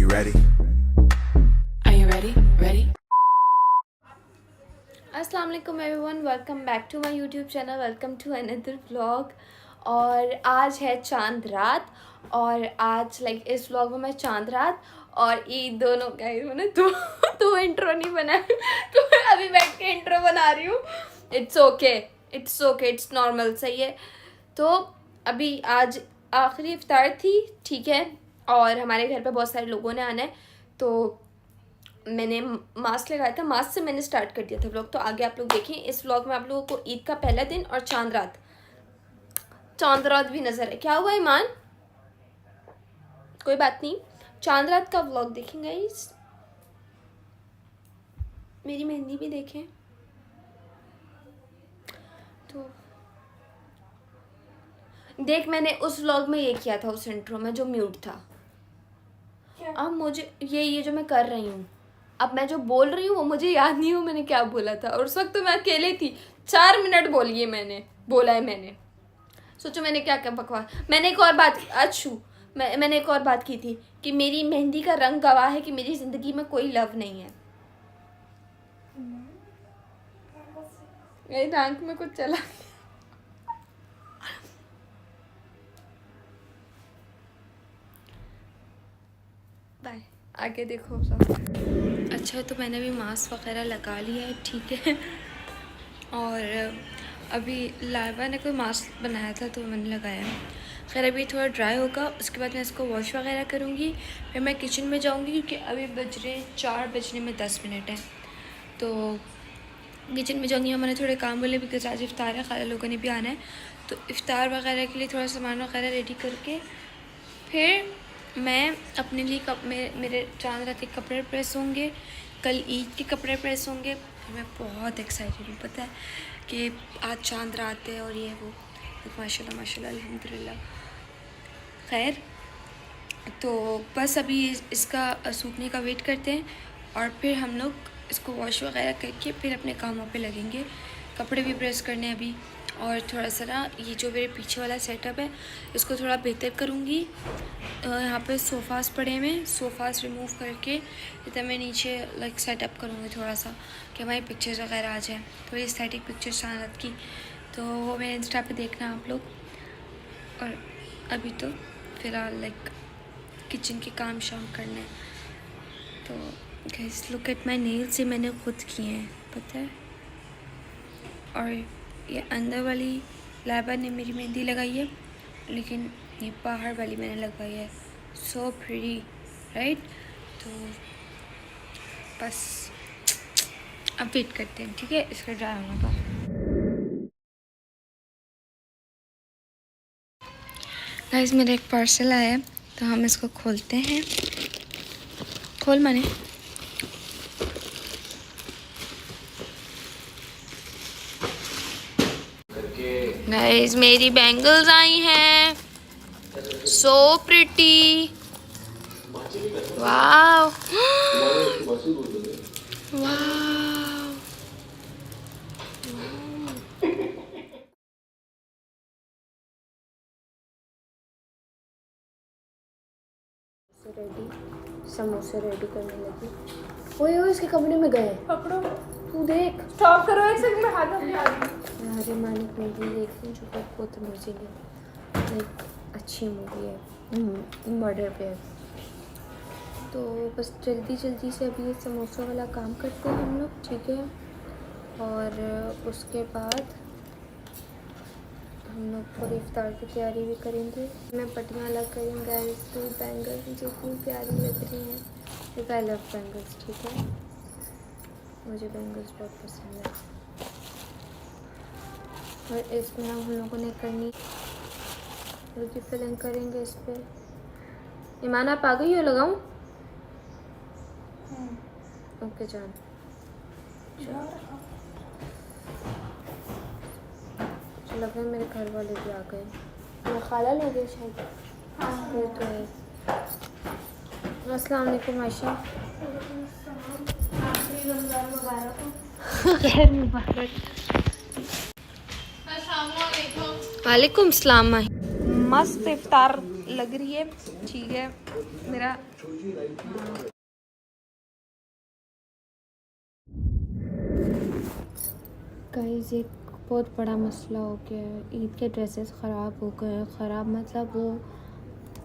you ready? Are you ready? Ready? अस्सलाम वालेकुम everyone, welcome back to my YouTube channel, welcome to another vlog. और आज है चांद रात और आज इस व्लॉग में मैं चांद रात और ईद दोनों का मैंने दो इंट्रो नहीं बनाया तो मैं अभी बैठ के इंट्रो बना रही हूँ। इट्स ओके, इट्स नॉर्मल, सही है। तो अभी आज आखिरी इफ्तार थी, ठीक है, और हमारे घर पे बहुत सारे लोगों ने आना है तो मैंने मास्क लगाया था, मास्क से मैंने स्टार्ट कर दिया था व्लॉग। तो आगे आप लोग देखें, इस व्लॉग में आप लोगों को ईद का पहला दिन और चांद रात भी नज़र है। क्या हुआ ईमान? कोई बात नहीं, चांद रात का व्लॉग देखेंगे गाइस। मेरी मेहंदी भी देखें। तो देख, मैंने उस व्लॉग में ये किया था, उस इंट्रो में जो म्यूट था। अब मुझे ये जो मैं कर रही हूँ, अब मैं जो बोल रही हूँ वो मुझे याद नहीं हो मैंने क्या बोला था। और उस वक्त तो मैं अकेले थी, 4 मिनट बोला है मैंने। सोचो मैंने क्या क्या बकवास। मैंने एक और बात मैंने एक और बात की थी कि मेरी मेहंदी का रंग गवाह है कि मेरी ज़िंदगी में कोई लव नहीं है। मेरी आंख में कुछ चला। बाय, आगे देखो सब। अच्छा, तो मैंने भी मास्क वगैरह लगा लिया है, ठीक है। और अभी लाइबा ने कोई मास्क बनाया था तो मैंने लगाया। खैर अभी थोड़ा ड्राई होगा, उसके बाद मैं इसको वॉश वगैरह करूँगी, फिर मैं किचन में जाऊँगी क्योंकि अभी बज रहे 4 बजने में 10 मिनट है। तो किचन में जाऊँगी, मैंने थोड़े काम बोले बिकॉज आज इफ्तार है, खाला लोगों ने भी आना है। तो इफ्तार वगैरह के लिए थोड़ा सामान वगैरह रेडी करके फिर मैं अपने लिए मेरे चांद रात के कपड़े प्रेस होंगे, कल ईद के कपड़े प्रेस होंगे। मैं बहुत एक्साइटेड हूँ, पता है कि आज चांद रात है और ये वो माशाल्लाह माशाल्लाह अल्हम्दुलिल्लाह। खैर तो बस अभी इसका सूखने का वेट करते हैं और फिर हम लोग इसको वॉश वगैरह करके फिर अपने कामों पे लगेंगे। कपड़े भी प्रेस करने अभी, और थोड़ा सा ना ये जो मेरे पीछे वाला सेटअप है इसको थोड़ा बेहतर करूँगी। यहाँ पे सोफ़ास पड़े हुए हैं, सोफ़ास रिमूव करके इतना मैं नीचे सेटअप करूँगी थोड़ा सा कि हमारी पिक्चर्स वगैरह आ जाए, थोड़ी एस्थेटिक पिक्चर्स चांद की। तो वो मेरे इंस्टा पे देखना आप लोग। और अभी तो फ़िलहाल किचन के काम शाम करने हैं। तो guys look at my nails, ये मैंने खुद किए हैं, पता है। और ये अंदर वाली लाइबा ने मेरी मेहंदी लगाई है, लेकिन ये बाहर वाली मैंने लगवाई है। So pretty, right? तो बस अब वेट करते हैं, ठीक है, इसका ड्राई होने का। गाइस मेरा एक पार्सल आया है तो हम इसको खोलते हैं। खोल माने। गाइस मेरी बैंगल्स आई हैं, सो प्रिटी, वाव वाव। रेडी, समोसे रेडी करने लगी। ओए ओए इसके कमरे में गए, पकड़ो, तू देख। स्टॉप करो, एक सेकंड में हाथ अपने आ रही। अरे मालिक मूवी देखती हूँ जो बहुत अमेजिंग है, अच्छी मूवी है, मर्डर पे है। तो बस जल्दी से अभी ये समोसों वाला काम करते हैं हम लोग, ठीक है। और उसके बाद हम लोग पूरी इफ्तार की तैयारी भी करेंगे। मैं पट्टियाँ अलग करेंगे गाइस। तो बैंगल्स मुझे इतनी प्यारी लग रही हैं, लाइक आई लव बैंगल्स, ठीक है, मुझे बैंगल्स बहुत पसंद है। और इसमें हम लोगों ने करनी की फिलिंग करेंगे इस पर। ईमान आप आ गई हो? लगाऊं? ओके जान। लग रहा है मेरे घर वाले भी आ गए, मेरे खाला लोग हैं शायद। हाँ फिर तो है। अस्सलाम वालेकुम आयशा। खैर मुबारक। वालेकुम सलाम। मस्त इफ्तार लग रही है, ठीक है। मेरा गाइस एक बहुत बड़ा मसला हो गया है। ईद के ड्रेसेस ख़राब हो गए हैं। ख़राब मतलब वो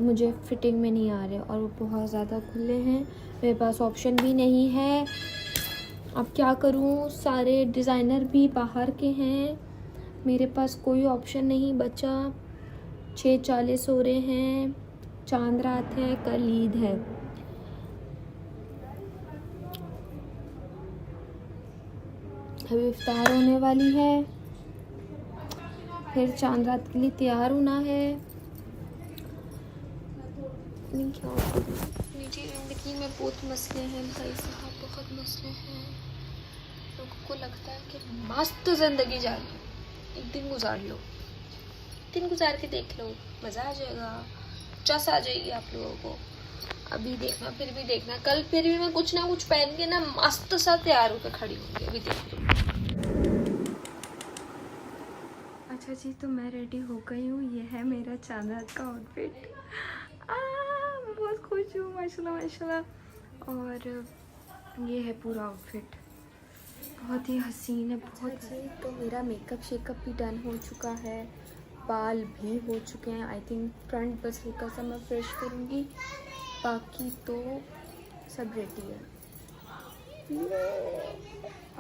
मुझे फिटिंग में नहीं आ रहे और वो बहुत ज़्यादा खुले हैं। मेरे पास ऑप्शन भी नहीं है। अब क्या करूँ, सारे डिज़ाइनर भी बाहर के हैं, मेरे पास कोई ऑप्शन नहीं बचा। 6:40 हो रहे हैं, चांद रात है, कल ईद है। अभी इफ्तार होने वाली है, फिर चांद रात के लिए तैयार होना है। नहीं क्या निजी ज़िंदगी में बहुत मसले हैं भाई साहब, बहुत मसले हैं। लोगों को लगता है कि मस्त ज़िंदगी जा रही है, एक दिन गुजार लो, दिन गुजार के देख लो, मज़ा आ जाएगा, चस आ जाएगी आप लोगों को। अभी देखना, फिर भी देखना, कल फिर भी मैं कुछ ना कुछ पहन के ना मस्त सा तैयार होकर खड़ी होंगी। अभी देख लो। अच्छा जी, तो मैं रेडी हो गई हूँ। ये है मेरा चांद रात का आउटफिट। मैं बहुत खुश हूँ, माशाल्लाह माशाल्लाह। और ये है पूरा आउटफिट, बहुत ही हसीन है, बहुत ही। तो मेरा मेकअप शेकअप भी डन हो चुका है, बाल भी हो चुके हैं। आई थिंक फ्रंट बस हल्का सा मैं फ्रेश करूँगी, बाकी तो सब रेडी है।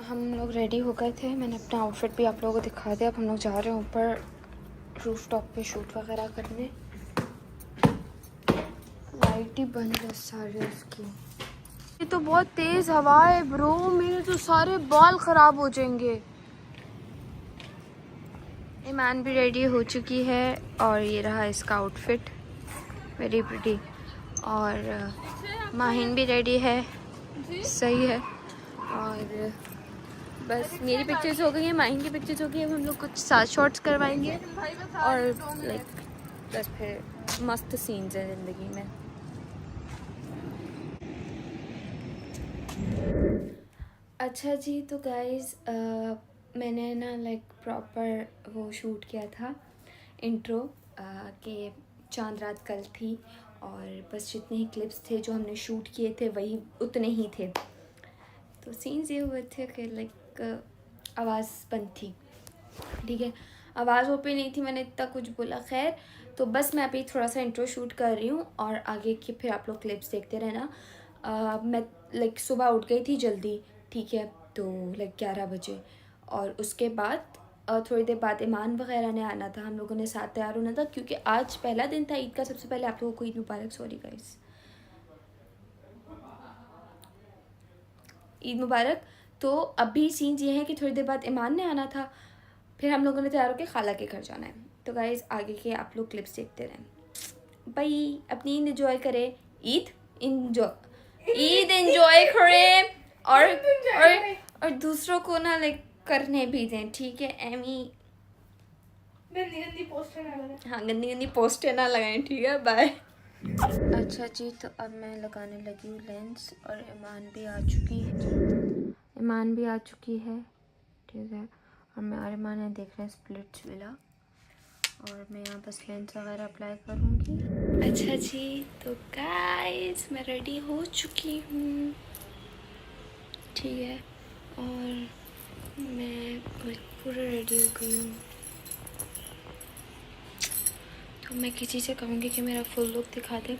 हम लोग रेडी हो गए थे, मैंने अपना आउटफिट भी आप लोगों को दिखा दिया। अब हम लोग जा रहे हैं ऊपर रूफ टॉप पे शूट वगैरह करने। लाइट ही बंद है सारे उसकी। ये तो बहुत तेज़ हवा है ब्रो, मेरे तो सारे बाल ख़राब हो जाएंगे। ईमान भी रेडी हो चुकी है और ये रहा इसका आउटफिट, वेरी प्रिटी। और माहिन भी रेडी है, सही है। और बस मेरी पिक्चर्स हो गई हैं, माहिन की पिक्चर्स हो गई हैं। हम लोग कुछ 7 शॉट्स करवाएंगे और लाइक बस फिर मस्त सीन्स हैं ज़िंदगी में। अच्छा जी, तो गाइस मैंने ना लाइक प्रॉपर वो शूट किया था इंट्रो के चांद रात कल थी, और बस जितने ही क्लिप्स थे जो हमने शूट किए थे वही उतने ही थे। तो सीन्स ये हुए थे कि लाइक आवाज़ बंद थी, ठीक है, आवाज़ ओपन नहीं थी, मैंने इतना कुछ बोला। खैर, तो बस मैं अभी थोड़ा सा इंट्रो शूट कर रही हूँ और आगे की फिर आप लोग क्लिप्स देखते रहना। मैं लाइक सुबह उठ गई थी जल्दी, ठीक है, तो लाइक 11 बजे। और उसके बाद थोड़ी देर बाद ईमान वगैरह ने आना था, हम लोगों ने साथ तैयार होना था क्योंकि आज पहला दिन था ईद का। सबसे पहले आप लोगों को ईद मुबारक। सॉरी गाइस, ईद मुबारक। तो अभी सीन्स ये हैं कि थोड़ी देर बाद ईमान ने आना था, फिर हम लोगों ने तैयार होकर खाला के घर जाना है। तो गाइस आगे के आप लोग क्लिप्स देखते रहें भाई, अपनी ईद एंजॉय करें, ईद एंजॉय करें और दूसरों को ना लाइक करने भी दें, ठीक है। एमी गंदी पोस्टर ना लगाएं। हाँ, गंदी पोस्टर ना लगाएं, ठीक है, बाय। अच्छा जी, तो अब मैं लगाने लगी हूँ लेंस और ईमान भी आ चुकी है, ठीक है। और मैं और ईमान देख रहे हैं स्प्लिट्स विला, और मैं यहाँ बस लेंस वगैरह अप्लाई करूँगी। अच्छा जी, तो गाइस मैं रेडी हो चुकी हूँ, ठीक है, और मैं पूरा रेडी हो गई हूँ। तो मैं किसी से कहूँगी कि मेरा फुल लुक दिखा दे।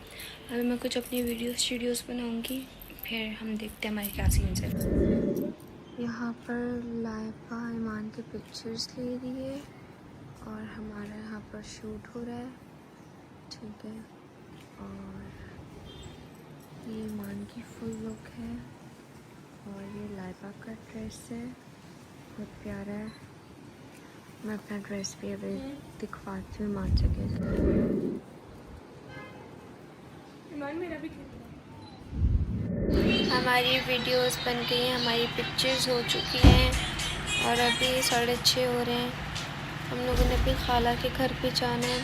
अभी मैं कुछ अपनी वीडियोस बनाऊँगी, फिर हम देखते हैं हमारे क्या सीन्स है। यहाँ पर लाइबा ईमान की पिक्चर्स ले रही है और हमारा यहाँ पर शूट हो रहा है, ठीक है। और ये ईमान की फुल लुक है और ये लाइबा का ड्रेस है, बहुत प्यारा है। मैं अपना ड्रेस भी अभी दिखवाती हूँ ईमान से कैसे। ईमान मेरा भी हमारी वीडियोस बन गई हैं, हमारी पिक्चर्स हो चुकी हैं और अभी 6:30 हो रहे हैं। हम लोगों ने भी खाला के घर पे जाना है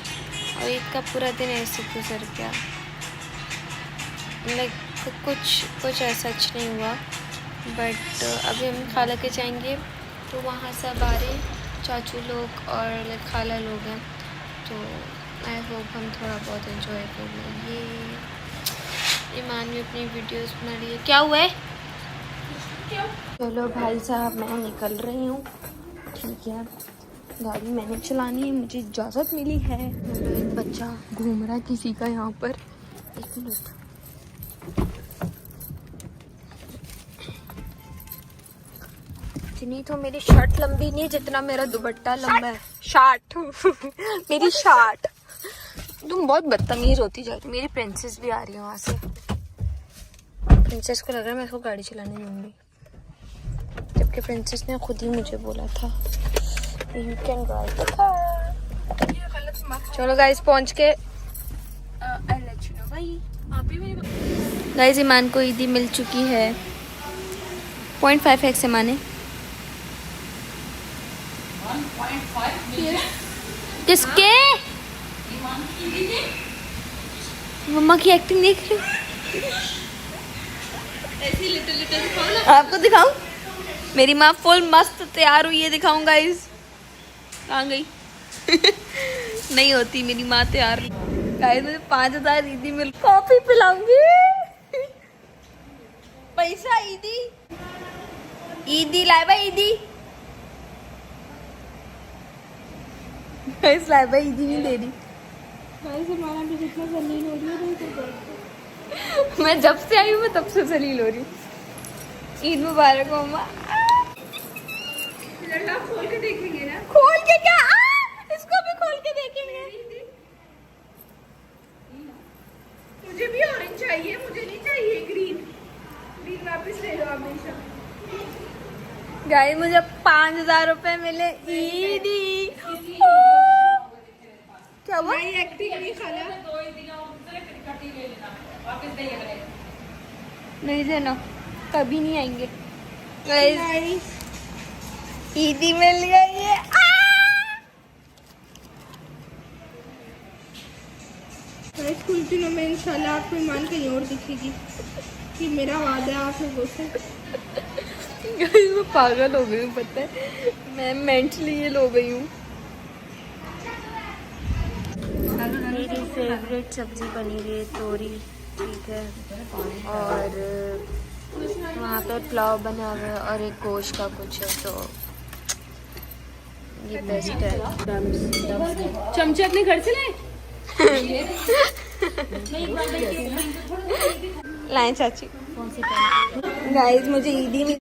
और ईद का पूरा दिन ऐसे गुजर गया। लाइक कुछ ऐसा अच्छा नहीं हुआ, बट अभी हम खाला के जाएंगे तो वहाँ सब आ रहे चाचू लोग और लाइक खाला लोग हैं, तो आई होप हम थोड़ा बहुत एंजॉय कर लेंगे। ईमान भी अपनी वीडियोस बना रही है। क्या हुआ है? चलो भाई साहब मैं निकल रही हूँ, ठीक है। गाड़ी मैंने चलानी है, मुझे इजाज़त मिली है। एक बच्चा घूम रहा है किसी का यहाँ पर। एक मिनट, इतनी तो मेरी शर्ट लंबी नहीं जितना मेरा दुपट्टा लंबा है। शार्ट मेरी शार्ट। तुम बहुत बदतमीज होती जा रही। मेरी प्रिंसेस भी आ रही है वहाँ से। प्रिंसेस को लग रहा है मैं इसको गाड़ी चलाने दूंगी, जबकि प्रिंसेस ने खुद ही मुझे बोला था you can drive the car. चलो गाइस पहुँच के गाइस ईमान को ईदी मिल चुकी है। 0.5x ईमान। किसके? मम्मा की एक्टिंग देख रही हो? आपको दिखाऊं? मेरी माँ फुल मस्त तैयार हुई है, दिखाऊं गाइस? कहाँ गई? नहीं होती मेरी माँ तैयार। गाइस मुझे 5000 ईदी मिल, कॉफी पिलाऊंगी। पैसा ईदी, ईदी लाए भाई ईदी। गाइस लाए भाई ईदी नहीं दे रही। भी जितना जलील हो रही है तो मैं जब से आई हूँ मैं तब से जलील हो रही हूँ। ईद मुबारक हो अम्मा। खोल के देखेंगे ना। खोल के क्या? इसको भी खोल के देखेंगे। मुझे भी ऑरेंज चाहिए, मुझे नहीं चाहिए ग्रीन। ग्रीन वापस ले लो हमेशा। गाइस मुझे 5000 रुपए मिले ईदी। क्या हुआ? नहीं एक्टिंग नहीं खाना। नहीं देना, कभी नहीं आएंगे। गाइस ईदी मिल गई है। कुछ दिनों में इंशाल्लाह आपको ईमान कहीं और दिखेगी कि मेरा वादा है आप लोगों से। गाइस मैं पागल हो गई हूँ, पता है मैं मेंटली ये हो गई हूँ। मेरी फेवरेट सब्जी बनी हुई है तोरी, ठीक है, और वहाँ पे पुलाव बना हुआ है और एक गोश्त का कुछ है, तो ये बेस्ट है। चमचे अपने घर से लाए? लाए चाची। गाइस मुझे ईदी में